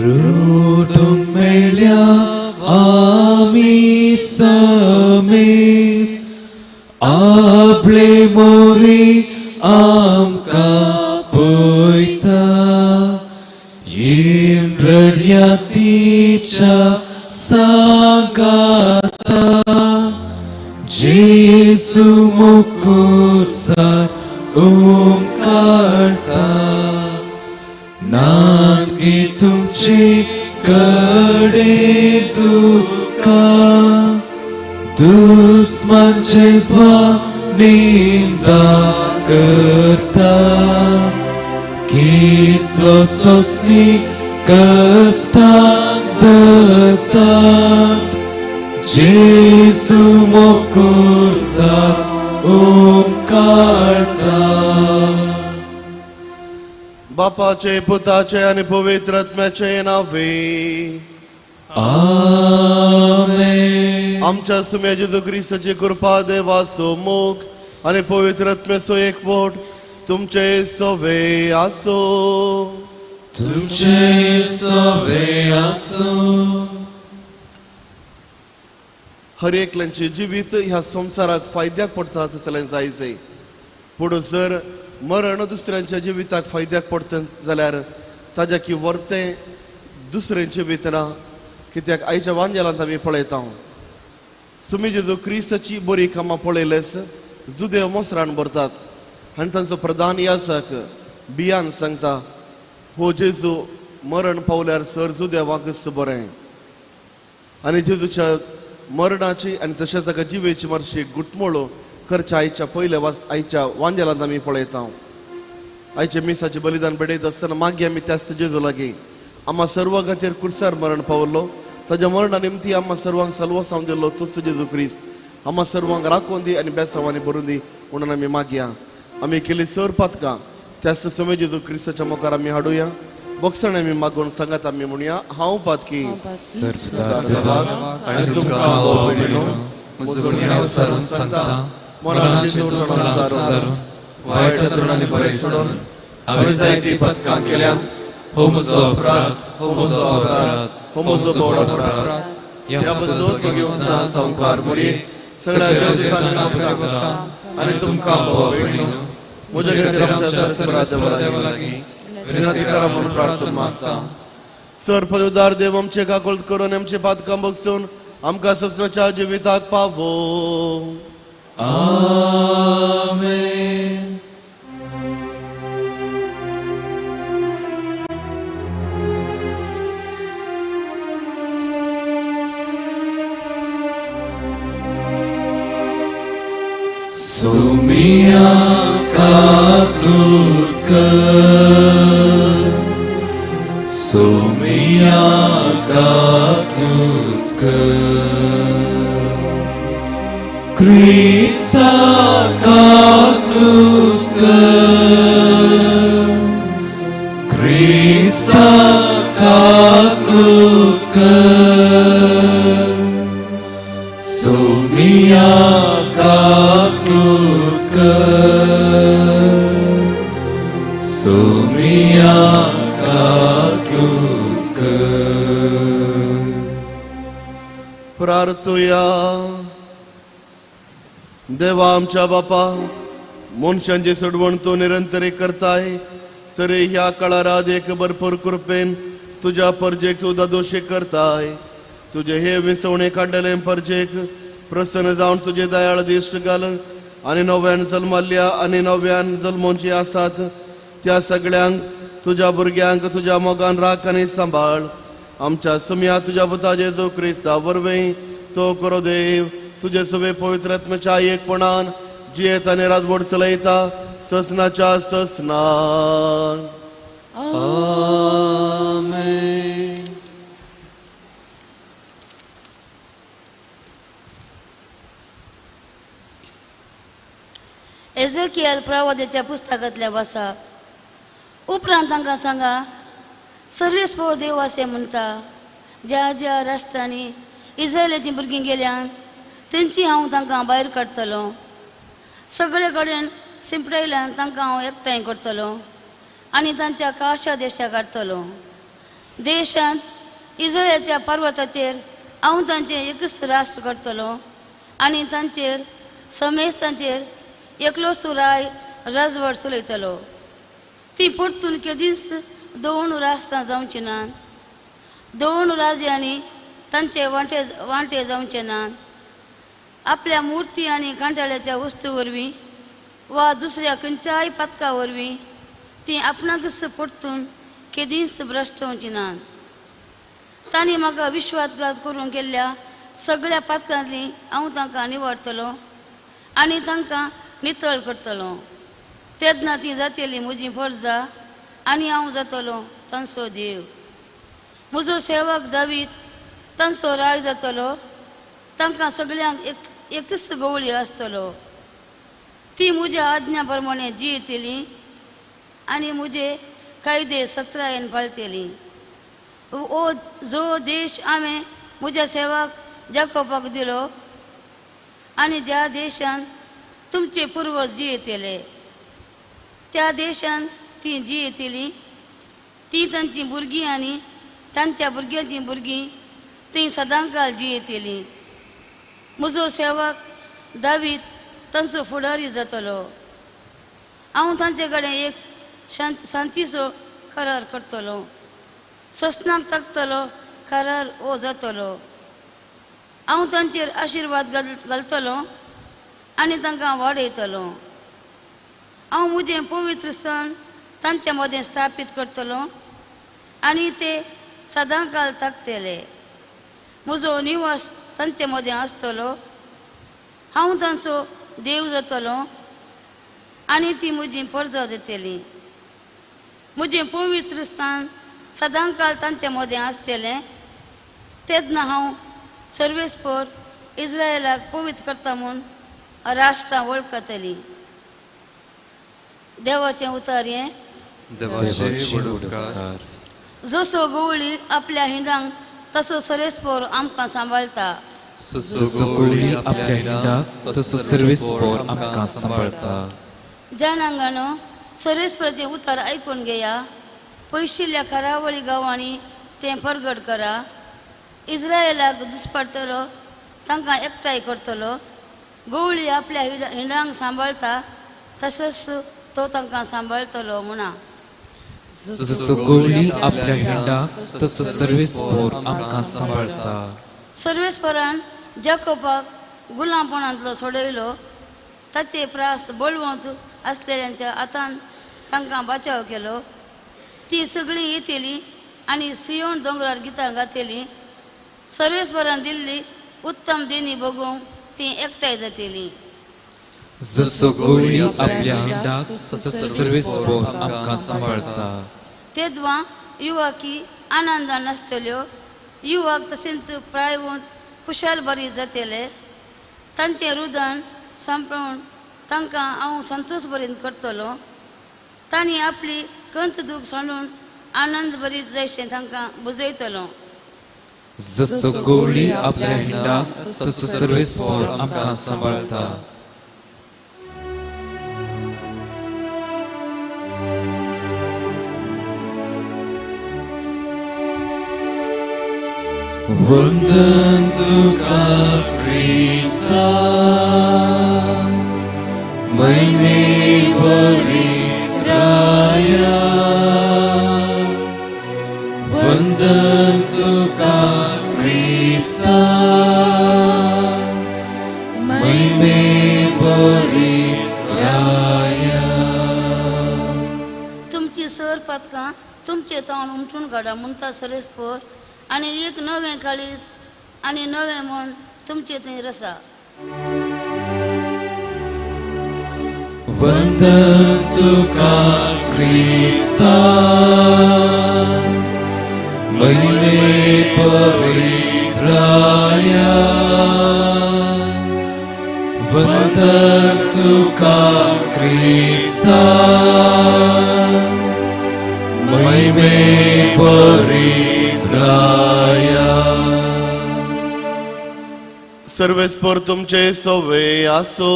रोडोंग मेळ्या आमी समेस्त आपले मोरी आमकां पळयता रड्यातीच्या सांगाता जेसू मुकुरसार काढता नातगी तुमचे कडे तुका दुस्मानचे निंदा करता कितलो सोसनी कष्टांत दतात जेसू मुकुरसार काढता बापाचे पुताचे आणि पवित्र आत्म्याचे नावे आमेन. आमच्या सुम्या जेजू ख्रिस्ताची कृपा देवाचो मोग आणि पवित्र आत्म्याचो एकवट तुमचे सवे आसो. तुमचे सवे आसो. हर एकल्यांचे जिवीत ह्या संसाराक फायद्याक पडता तसलें जायचे पूण जर मरण दुसऱ्यांच्या जिविताक फायद्याक पडता जाल्यार ताच्या की वर्ते दुसरें जिवीत ना. कित्याक आयच्या वांजेलांत आमी पळयता सुमी जेजू क्रिस्ताची बरी कामां पळयलेच जुदेव मोसरान भरतात आनी तांचो प्रधान याजक बियान सांगता हो जेजू मरण पावल्यार सर जुदेवांकच बरें आनी जेजूच्या मरणाची आनी तशेंच ताका जिवेची मातशी गुटमोळ करच्या आयच्या आयच्या वांजेलांत आमी पळयता. आयचे मिसाचे बलिदान बेडयता आसतना मागीर आमी त्याच जेजू लागीं आम्हा सर्व खातीर कुर्सार मरण पावल्लो ताच्या मरणा निमती आम्हा सर्वांक सल्वो सावन दिल्लो तोच जेजू क्रिस्त आम्हा सर्वांक राखून दी आनी बेसांवांनी भरून दी म्हणून आमी मागया. आमी केली सर पातकां त्याच समय जेजू क्रिस्ताच्या मुखार आमी हाडुया. बोगसण आमी मागून सांगात आमी म्हणुया हांव पातकी आनी तुमकां हो भयणीनो म्हजो गुन्यांव सारून सांगता मरणाचे तोंड सारून वायट तोंडांनी बरें सोडून हांवें जायतीं पथकां केल्यात. हो म्हजो अपराध, हो म्हजो अपराध, हो म्हजो बोड अपराध. ह्या बसून घेवन संवकार मुरी सगळ्या देवतांना करता आनी तुमकां हो भयणीनो म्हज्या खातीर आमच्या सरस्वता देवा लागीं विनंती करा म्हणून प्रार्थना मागता. सर पदवीदार देव आमचे काकोळट करून आमचे पातकां बगसून आमकां ससनाच्या जिविताक पावो. आमेन. सुमिया काकूत कर, सुमिया काकूत कर, क्रिस्ता काकूत कर, क्रिस्ता काकूत कर, सुमिया काकूत कर, सुमिया काकूत कर. प्रार्थुया. देवा आमच्या बापा मनशांची सोडवण तू निरंतरी करताय तरी ह्या काळारात एक भरपूर कृपेन तुझ्या परजेक तू दोशी करताय. तुझे हे विसवणे काढलेले परजेक प्रसन्न जावन तुझे दयाळ दिश्ट घाल आणि नव्यान जल्माल्या आणि नव्यान जल्मोंची आसात त्या सगळ्यांक तुझ्या भुरग्यांक तुझ्या मोगान राख आनी सांबाळ. आमच्या सुम्या तुझ्या पुता जेजू क्रिस्ता वरवीं तो करो देव तुझे सवे पवित्र आत्म्याच्या एकपणान जियेत आनी राजवट चलयता ससनाच्या ससनान. आमेन. एझेकियल प्रवाद्याच्या पुस्तकातल्या वासा उपरांत तांकां सांगा सर्वेस पळय देव अशें म्हणटा ज्या ज्या राष्ट्रांनी इस्रायलाची भुरगीं गेल्यान तेंची हांव तांकां भायर काडटलो. सगळे कडेन शिंपडयल्यान तांकां हांव एकठांय करतलो आनी तांच्या काशा देशाक हाडटलो. देशांत इस्रायलाच्या पर्वताचेर हांव तांचें एकच राष्ट्र करतलो आनी तांचेर समेस्तांचेर एकलोच राजवट चलयतलो. ती परतून केदींच दोन राष्ट्रां जावची नात. दोन राज्यांनी तांचे वांटे जावचे नात. आपल्या मुर्ती आनी कांटाळ्याच्या वस्तू वरवीं वा दुसऱ्या खंयच्याय पथका वरवीं ती आपणाकच परतून केदींच भ्रश्ट वचची नात. तांणी म्हाका विश्वासघात करून केल्ल्या सगळ्या पथकांतली हांव तांकां निवडटलो आनी तांकां नितळ करतलो. तेन्ना ती जातली म्हजी फर्जां आनी हांव जातलो तांचो देव. म्हजो सेवक दावीद तांचो राय जातलो. तांकां सगळ्यांक एकच गवळी आसतलो. ती म्हज्या आज्ञा प्रमाणे जियेतली आनी म्हजे कायदे सत्रायेन पाळटली. ओ जो देश हांवें म्हज्या सेवक जाकोबाक दिलो आनी ज्या देशांत तुमचे पुर्वज जियेतले त्या देशांत ती जियेतली. ती तांची भुरगीं आनी तांच्या भुरग्यांची भुरगीं ती सदांकाळ जियेतली. म्हजो सेवक दावीद तांचो फुडारी जातलो. हांव तांचे कडेन एक शांतीचो करार करतलो. ससनाक ताकतलो करार हो जातलो. हांव तांचेर आशिर्वाद घालतलो आनी तांकां वाडयतलो. हांव म्हजें पवित्र स्थळ तांच्या मदें स्थापीत करतलो आनी ते सदांकाळ ताकतले. म्हजो निवास तांचे मदें आसतलो. हांव तांचो देव जातलो आनी ती म्हजी परजा जातली. म्हजें पवित्र स्थान सदांकाळ तांचे मदें आसतलें. तेन्ना हांव सर्वेस्पर इस्रायलाक पवित्र करता म्हूण राष्ट्रां वळखतली. देवाचें उतार हें. देवाचे वडोवकार. जसो गवळी आपल्या हिंडांक तसो सर्वेस्पर आमकां सांबाळटा. सगळी आपल्या हिंडाक तसो सर्वेस्पर आमकां सांबाळटा. जाणांगानो सर्वेस्पराचें उतार आयकून घेया. पयशिल्ल्या खारावळी गांवांनी तें परगट करा. इस्रायलाक दुस्पाडटलो तांकां एकठांय करतलो. गवळी आपल्या हिंडांक सांबाळटा तसोच तो तांकां सांबाळटलो म्हणा. सगळी आपल्या हिंडाक तसो सर्वेस्पर आमकां सांबाळटा. सर्वेस्परान जाकोबाक गुलामपणांतलो सोडयलो. ताचे प्रास बळवंत आसलेल्यांच्या हातान तांकां बचाव केलो. ती सगळीं येतली आनी सियोन दोंगरार गितां गातली. सर्वेस्परान दिल्ली उत्तम देणी बगूंक ती एकठांय जातली. जसो गवळी आपल्या हिंडाक तसो सर्वेस्पर आमकां सांबाळटा. तेदवा युवाकी आनंदान नासतल्यो. युवक तशेंच प्रायवंत खुशाल बरी जातले. तांचें रुदन सांपळून तांकां हांव संतोश बरीन करतलो. तांणी आपली कंत दूख सांडून आनंद बरीत जायशें तांकां बुजयतलो. जसो गवळी आपल्या हिंडाक तसो सर्वेस्पर आमकां सांबाळटा. वंदन तुका क्रिस्ता महिमे बरी राया. वंदन तुका क्रिस्ता महिमे बरी राया. तुमची सर पथकां तुमचे तोंड उमटून काडा म्हणटा सर्वेस्पर आनी एक नवें काळीज आनी नवें मन तुमचे थंय रसा. वंदन तुका क्रिस्ता महिमे पवित्राया. वंदन तुका क्रिस्ता महिमे पवित्राया. सर्वेस्पर तुमचे सवे आसो.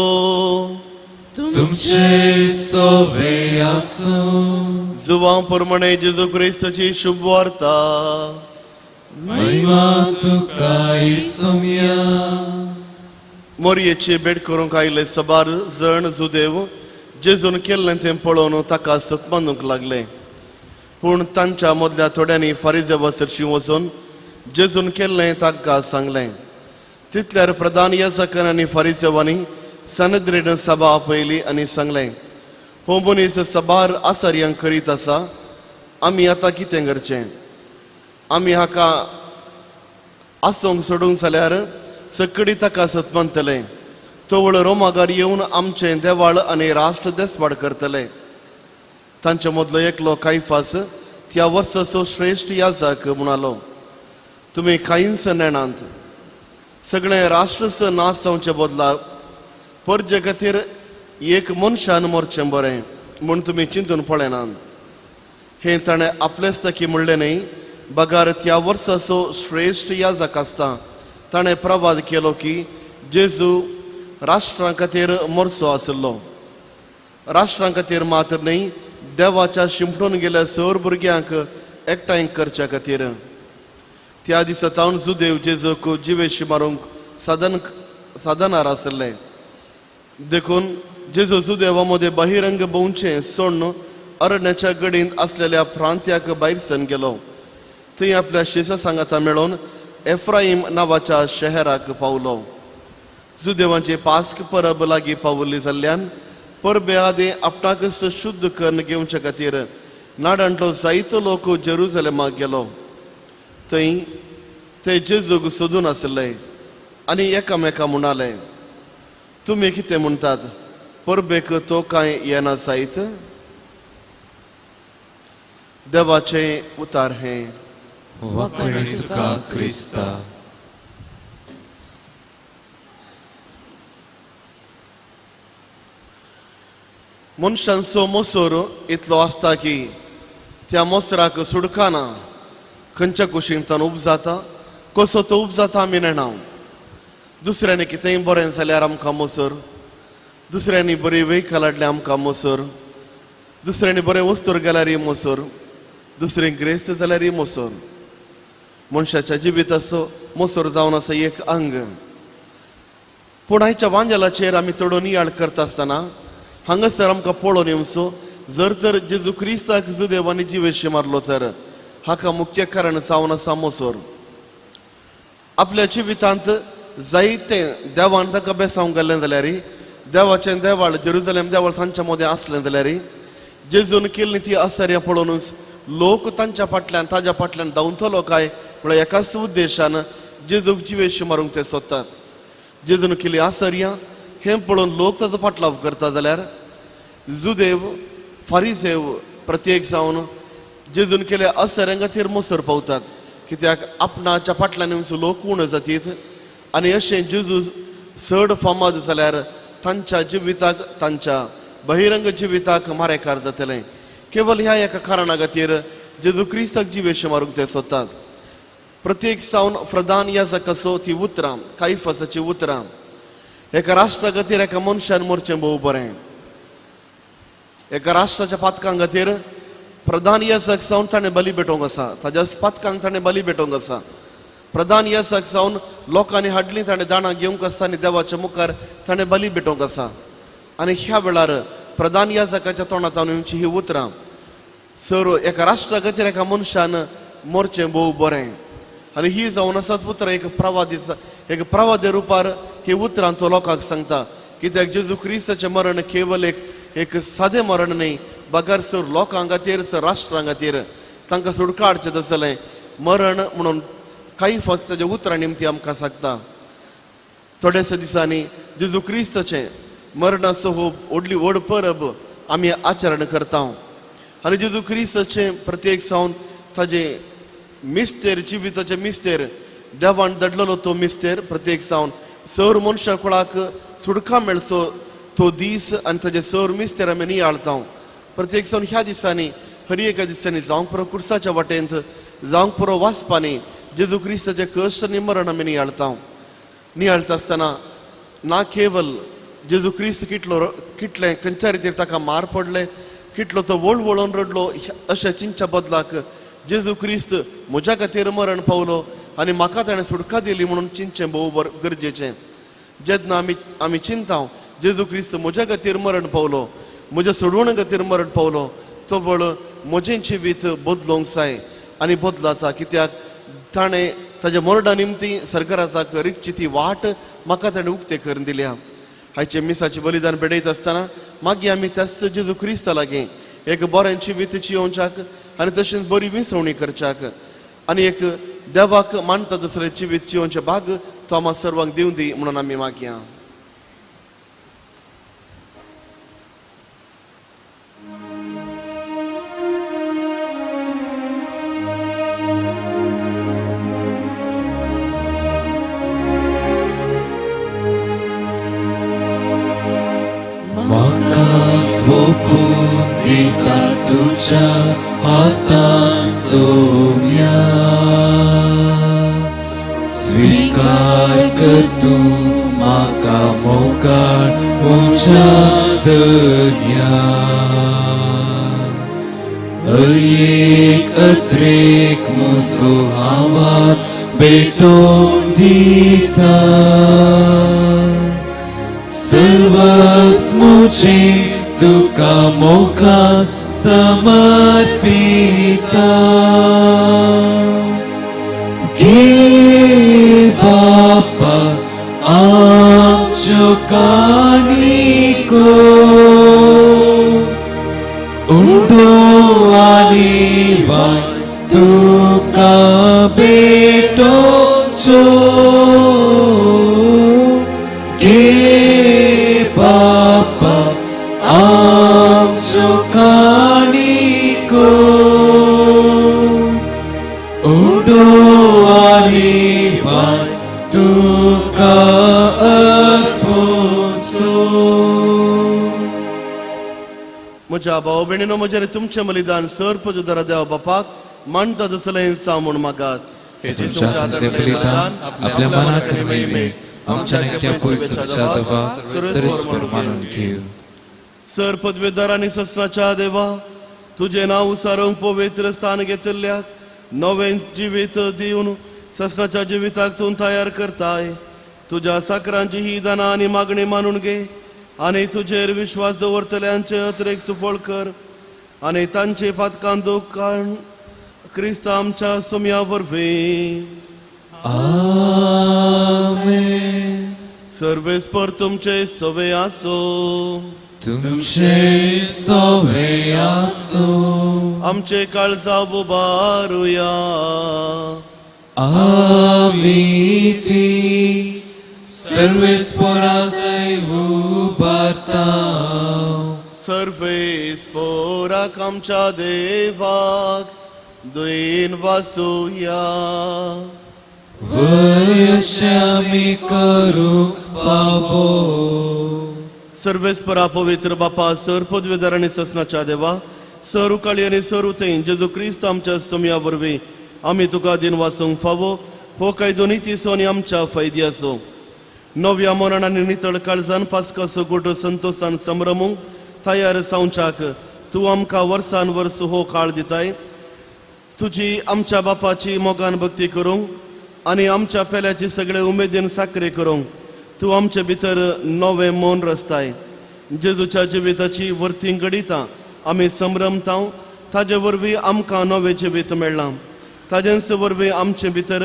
तुमचे सोवे आसूं जुवां प्रमाणे जेजू क्रिस्ताची शुभ वार्ता महिमा तुका येसुया मोरयेची भेट करूंक आयले सबार जण जुदेव जेजून केल्लें तें पळोवन ताका सतमानूंक लागले. पूण तांच्या मदल्या थोड्यांनी फारिझेवा सरशी वचून जेजून केल्लें ताका सांगलें. तितल्यार प्रधान याजकान आनी फारिझेवांनी सनद्रीन सभा आपयली आनी सांगलें, हो मनीस सबार आसार्यांक करीत आसा, आमी आतां कितें करचें? आमी हाका आसोंक सोडूंक जाल्यार सकडी ताका सतमानतले, तोवळ रोमागार येवन आमचें देवाळ आनी राष्ट्र देसवाड करतले. तांचे मदलो एकलो कायफास त्या वर्साचो श्रेश्ठ याजक म्हणालो, तुमी कांयच नेणांत. सगळें राष्ट्रच नास जावचे बदला परजे खातीर एक मनशान मरचें बरें म्हूण तुमी चिंतून पळयनात. हें ताणें आपलेच तकी म्हणलें न्ही, बगार त्या वर्साचो श्रेश्ठ याजक आसता ताणें प्रवाद केलो की जेजू राष्ट्रां खातीर मरचो आसलो. राष्ट्रां खातीर मात्र न्ही, देवाच्या शिंपडून गेल्या सर भुरग्यांक एकठांय करच्या खातीर. त्या दिसा तावन जुदेव जेजूक जिवेशी मारूंक साधनार आसले. देखून जेजू जुदेवा मदें बहिरंग भोंवचें सोडून अरण्याच्या गडींत असलेल्या प्रांत्याक भायर सरून गेलो. थंय आपल्या शेजा सांगाता मेळोवन एफ्राईम नांवाच्या शहराक पावलो. जुदेवांची पास्क परब लागीं पावल्ली जाल्ल्यान परबे आदीं आपणाक शुद्ध करून घेवचे खातीर नाडांतलो जायतो लोक जेरुजलेमाक गेलो. थंय ते जेजूक सोदून आसले आनी एकामेका म्हणाले, तुमी कितें म्हणटात? परबेक तो कांय येना जायत? देवाचें उतार हें. वखणी तुका क्रिस्ता. मनशांचो मोसोर इतलो आसता की त्या मोसराक सुडकाना. खंयच्या कुशींतल्यान उब जाता, कसो तो उब जाता आमी नेणाव. दुसऱ्यांनी कितेंय बरें जाल्यार आमकां मोसोर, दुसऱ्यांनी बरी वेहिकल हाडली आमकां मोसोर, दुसऱ्यांनी बरें वस्तूर गेल्यारय मोसोर, दुसरी ग्रेस्त जाल्यारय मोसोर. मनशाच्या जिविताचो मोसोर जावन आसा एक अंग. पूण आयच्या वांजेलाचेर आमी चडून नियाळ करता आसतना हांगासर आमकां पळोवन येवचो, जर तर जेजू क्रिस्ताक जुदेवांनी जिवेशी मारलो तर हाका मुख्य कारण जावन आसा मोसोर. आपल्या जिवितांत जायतें देवान ताका बेसावंक घाल्लें जाल्यार, देवाचें देवाळ जेरुजलेम देवाळ तांच्या मदें आसलें जाल्यार जेजून केल्लीं ती आसार्यां पळोवनूच लोक तांच्या फाटल्यान ताज्या फाटल्यान धांवतलो काय म्हळ्यार एकाच उद्देशान जेजूक जिवेशी मारूंक ते सोदतात. जेजून केली आसार्यां हें पळोवन लोक ताचो फाटलाव करता जाल्यार जुदेव फारिझेव प्रत्येक जावन जेजून केल्या आसार्यां खातीर मोसोर पावतात. कित्याक आपणाच्या फाटल्यान येवचो लोक उण जातीत आनी अशें जेजू चड फामाद जाल्यार तांच्या जिविताक, तांच्या बहिरंग जिविताक मारेकार जातलें. केवळ ह्या एका कारणा खातीर जेजू क्रिस्ताक जिवेशी मारूंक ते सोदतात. प्रत्येक सावन प्रधान याजकाचो ती उतरां, कायफासाची उतरां, एका राष्ट्रा खातीर एका मनशान मरचें भोव बरें. एका राष्ट्राच्या पातकां खातीर प्रधान याजक जावन ताणें बली भेटोवंक आसा, ताज्या पातकांक ताणें बली भेटोवंक आसा. प्रधान याजक जावन लोकांनी हाडलीं ताणें दाणां घेवंक आसा आनी देवाच्या मुखार ताणें बली भेटोवंक आसा. आनी ह्या वेळार प्रधान याजकाच्या तोंडांतल्यान येवची ही उतरां, सर एका राष्ट्रा खातीर एका मनशान मरचें भोव बरें. आनी ही जावन आसात उतरां एक प्रवादी रुपार ही उतरां तो लोकांक सांगता. कित्याक जेजू क्रिस्ताचें मरण केवळ एक सादें मरण न्ही, बगार सर लोकां खातीर, सर राष्ट्रां खातीर तांकां सुडका हाडचें आसलें मरण म्हणून कायफास ताच्या उतरां निमती आमकां सांगता. थोडेच दिसांनी जेजू क्रिस्ताचें मरणाचो हो व्हड परब आमी आचरण करता. आनी जेजू क्रिस्ताचें प्रत्येक सावन ताजें मिस्तेर, जिविताचें मिस्तेर देवान दडलेलो तो मिस्तेर प्रत्येक सावन सर मनशा कुळाक सुडका मेळचो तो दीस आनी ताजे सर मिस्तेर आमी नियाळता. प्रत्येक सावन ह्या दिसांनी हर एका दिसांनी जावंक पुरो कुर्साच्या वाटेंत, जावंक पुरो वाचपांनी जेजू क्रिस्ताचें कश्ट आनी मरण आमी नियाळता. नियाळता आसतना ना केवळ जेजू क्रिस्त कितले खंयच्या रितीर ताका मार पडले, कितलो तो वळवळोन रडलो, अशें चिंतच्या बदलाक जेजू क्रिस्त म्हज्या खातीर मरण पावलो आनी म्हाका ताणें सुटका दिली म्हणून चिंतचें भोव गरजेचें. जेन्ना आमी चिंता जेजू क्रिस्त म्हज्या खातीर मरण पावलो, म्हज्या सोडवणे खातीर मरण पावलो, तो वेळ म्हजें जिवीत बदलोवंक जाय आनी बदलाता, कित्याक ताणें ताज्या मरडा निमती सरकाराक रिकची ती वाट म्हाका ताणें उक्ते करून दिल्या. आयचे मिसाचें बलिदान बेडयत आसतना मागीर आमी त्याच जेजू क्रिस्ता लागीं एक बरें जिवीत जियोवच्याक आनी तशेंच बरी विसवणी करच्याक आनी एक देवाक मानता तसलें जिवीत जियोवचें भाग तो आम्हा सर्वांक दिवं दी म्हणून आमी मागया. सोपून दिता तुझ्या हातान सोम्या, स्वीकार कर तू म्हाका मोगाळ म्हज्या धन्या. हर एक अत्रेक म्हजो आवाज भेटोवन दिता, सर्वस मुझे तुका मोगाळ समर्पिता. घे बापा आमच्यो काणिको, उंडो आनी वायट तुका भेटोवच्यो. घे बापा आमच्यो काणिको, उडो आनी वायट तुका अर्पोवच्यो. म्हज्या भाव भयणीनो, म्हजेर तुमचें बलिदान सर्प जोदारा देवा बापाक मानता तसलें सांगून मागात. हे तुमच्या आदरलें बलिदान आपल्या मनाक आनी महिमेक आमच्या नित्य पवित्रच्या दवा सर्वस्वर मानून घेऊ. सर पदवेदार आनी ससनाच्या देवा, तुझे नांव उसारूंक पवित्र स्थान घेतिल्ल्याक नवें जिवीत दिवन ससनाच्या जिविताक तूं तयार करताय. तुज्या साकरांची ही दानां आनी मागणी मानून घे आनी तुजेर विश्वास दवरतल्यांचे अतिरेक सुफळ कर आनी तांचे पातकां दूख काण क्रिस्त आमच्या सोम्या वरवीं. आमेन. सर्वेस्पर तुमचे सवे आसो. तुमचे सवे आसो. आमचे काळजा उबारुया. आमी ती सर्वेस्परांतय उबारता. सर्वेस्पराक आमच्या देवाक दुयेन वासुया. वयशे आमी करूंक फावो. सर्वेस्परा पवित्र बापा, सर पदवेदार आनी ससनाच्या देवा, सर उकाळी आनी सर उतें जेजू क्रिस्त आमच्या सोम्या वरवीं आमी तुका दिन वासूंक फावो. हो कायदो नितीसो आनी आमच्या फायदी आसो. नव्या मरण आनी नितळ काळजान पास्कासो गोटो संतोशान संभ्रमूंक तयार जावच्याक तूं आमकां वर्सान वर्स हो काळ दिताय. तुजी आमच्या बापाची मोगान भक्ती करूंक आनी आमच्या पेल्याची सगळे उमेदीन साखरे करूंक तूं आमचे भितर नवें मन रचताय. जेजूच्या जिविताची वर्ती घडिता आमी संभ्रमता. ताजे वरवीं आमकां नवें जिवीत मेळ्ळां. ताजेच वरवीं आमचे भितर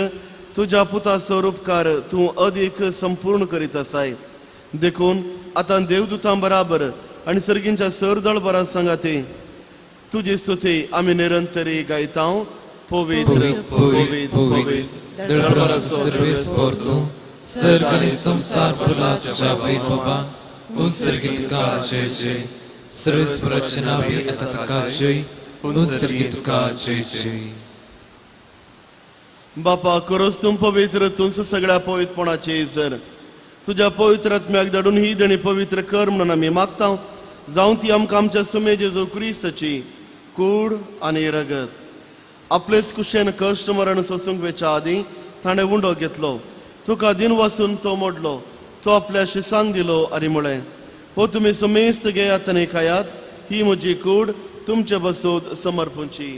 तुज्या पुताचो उपकार तूं अदीक संपूर्ण करीत आसाय. देखून आतां देवदूतां बराबर आनी सर्गींच्या सर दळबरां सांगाती तुजी स्तुती आमी निरंतरी गायता. पवित्र पवित्र पवित्र दळबराचो सर्वेस्पर तूं, सर्ग आनी संसार भरला तुज्या वैभवान. उत्सर्गीत तुका जय जय. सर्वेस्पराचे नांवी येता ताका जय. उत्सर्गीत तुका जय जय. बापा, खरोच तूं पवित्र, तूंच सगळ्या पवित्रपणाची इजर. तुज्या पवित्र आत्म्याक धाडून ही देणी पवित्र कर म्हणून आमी मागता. जावं ती आमकां आमच्या सुमे जेजू क्रिस्ताची कूड आनी रगत. आपलेच कुशेन कश्ट मरण सोसूंक वेच्या आदीं ताणें उंडो घेतलो. तुका दिन वासून तो मोडलो. तो आपल्या शिसांक दिलो आनी म्हळें, हो तुम्ही सुमेस्त घेयात आनी खायात, ही म्हजी कूड तुमचे बसोद समर्पूंची.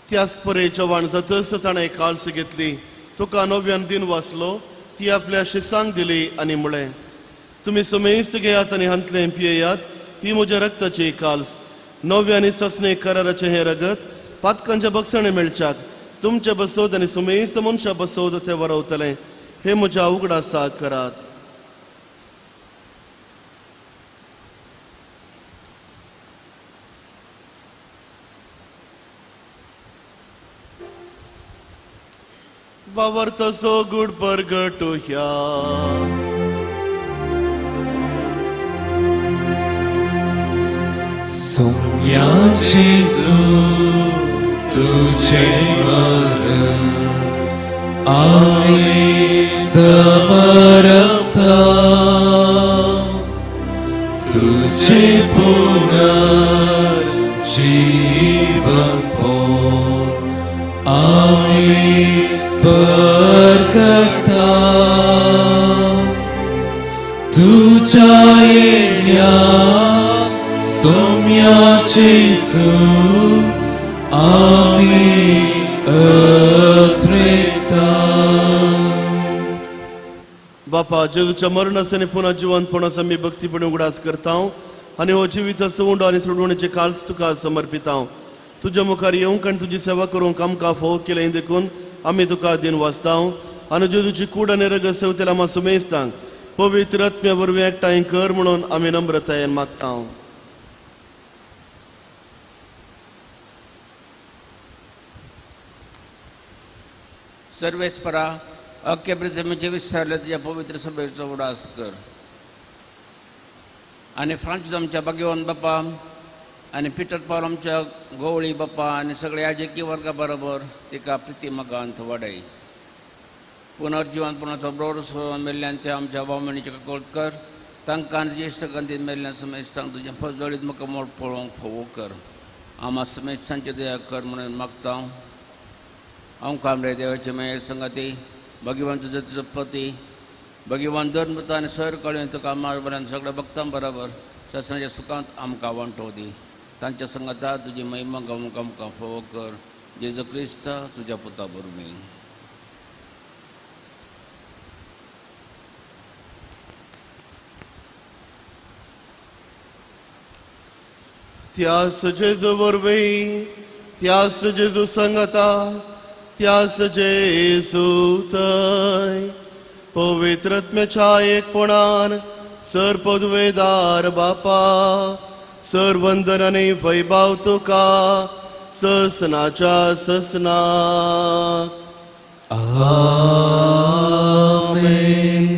त्याच परेच्या वाण जातस ताणें काळस घेतली, तुका नव्यान दिन वाचलो, ती आपल्या शिसांक दिली आनी म्हळें, तुम्ही सुमेस्त घेयात आनी हांतलें पियेयात, ही म्हज्या रक्ताची काल्स, नव्यानी ससणे कराराचें हें रगत पातकांच्या बक्षणे मेळच्याक तुमचे बसोद आनी सुमेस्त मनशा बसोद ते वरवतलें, हे म्हज्या उगडासाक करात. वावरतसो गुड परगटो ह्या सोम्या जेजू तुझे मरण आम्ही समरता, तुझे पुनर्जीवन पोर आम्ही परगटा, तुझ्या येण्या सोम्या जेजू आम्ही अत्रेता. बापा जेजूच्या मरणासनी पुन्हा जिवंतपणाचा मी भक्तीपणे उगडास करता आणि हो जिवीत सोंड आणि सोडवण्याचे काळस तुका समर्पिता. तुझ्या मुखार येवंक आनी तुजी सेवा करूंक आमकां फोव केलें देखून आमी तुका दिन वाचता आनी जेजूची कूड आनी रगत सेवतेला आम्हा सुमेस्तांक पवित्र आत्म्या वरवीं एकठांय कर म्हणून आमी नम्रतायेन मागता. सर्वेस्परा अख्खे पृथ्वीचे विस्तारले तुझ्या पवित्र सभेचा उडास कर आणि फ्रांसीस आमच्या भाग्यवान बाप्पा आणि पीटर पॉल आमच्या गवळी बाप्पा आणि सगळे याजकी वर्गा बरोबर तिका प्रितीमगांत वाडय. पुनर्जीवनपणाचो ब्रोड मेल्ल्यान ते आमच्या भावमणीचे कळत कर, तांकां ज्येश्ठ गंधीत मेल्ल्यान समेस्तांक तुजें फजळीत म्हाका मोड पळोवंक फोव कर. आम्हा समेस्तांचे दया कर म्हणून मागता. आमकां आमरे देवाचे मेळ संगती भगवान तुझे तुजो पती भगवान धर्मता आनी सर कळ्ळें तुका आम्हा बऱ्यान सगळ्या भक्तां बरोबर ससनाच्या सुखांत आमकां वांटो दी. तांच्या संगता तुजी महिमा गावूंक आमकां फोव कर. जेजू क्रिस्त तुज्या पुता बरवीं. त्यास जेजू वरवीं, त्यास जेजू संगता, त्यास जेजू थंय पवित्र आत्म्याच्या एकपणान सर पदवेदार बापा सर वंदन आनी वैभव तुका ससनाच्या ससनाक. आमेन.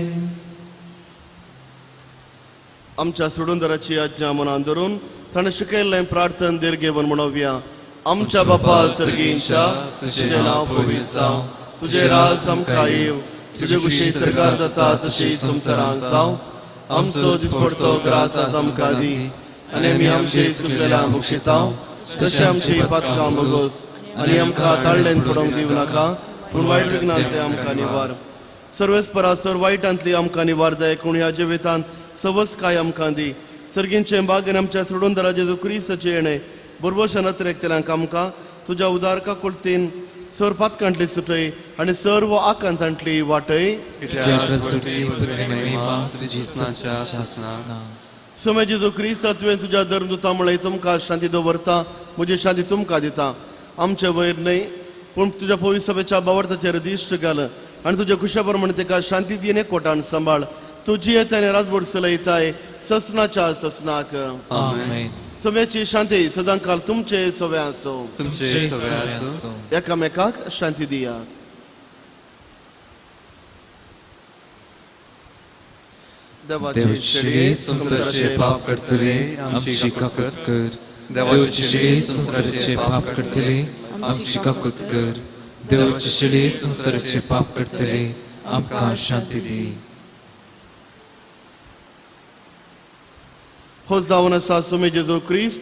आमच्या सोडूनदाराची आज्ञा मनान धरून ताणें शिकयल्लें प्रार्थन देरगेवन म्हणोवया. आमच्या बापा सर्गींच्या तुझे नाव पवित्र जावं, तुझे राज आमकां येव, तुजे कुशी सरकार जाता तशी संवसारांत जावं. आमचो दिसपडतो ग्रास आज आमकां दी आनी आमी आमची चुकलेल्या बक्षिता तशें आमची पातकां बगोस आनी आमकां ताळ्ळेन पडोवंक दिवं नाका, पूण वायट विघ्नांतले आमकां निवार. सर्वेस्परा सर वायटांतली आमकां निवार जाय, कोण ह्या जिवितांत सवस काय आमकां दी. सर्गींचे बागेन आमच्या सोडूनदारा जेजू क्रिस्ताचे येणे बरोबरच्या नत्रेकतेल्यांक आमकां तुज्या उदारका कुर्तीन सर पातकांतली सुटय आनी सर्व आकांतांतली वाटय. समय जेजू क्रिस्त तुवें तुज्या धर्मदुता म्हळें तुमकां शांती दवरता, म्हजी शांती तुमकां दिता. आमचे वयर न्हय पूण तुज्या पवित्र सभेच्या बावरताचेर दिश्ट घाल आनी तुज्या खुशा प्रमाणे तिका शांती दी एकवटान सांबाळ. तुजी येताने राजभर चलयताय ससनाच्या ससनाक. आमेन. सभेची शांती सदांकाल तुमचे सवे आसो. तुमचे सवे आसो. एकामेकाक शांती दियात. देवाचे शेळे संसाराचे पाप करतले आमची काकूत कर. देवाचे शेळे संसाराचे पाप करतले आमची काकूत कर. देवाचे शेळे संसाराचे पाप करतले आमकां शांती दी. हो जावन आसा सुमे जेजू क्रिस्त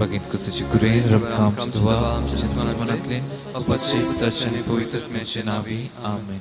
बघीन कुसाची कुरे रबका आमची धुवा आमच्या मनातले अपचे पुत्राचे आणि पवित्र आत्म्याचे नावी आमेन.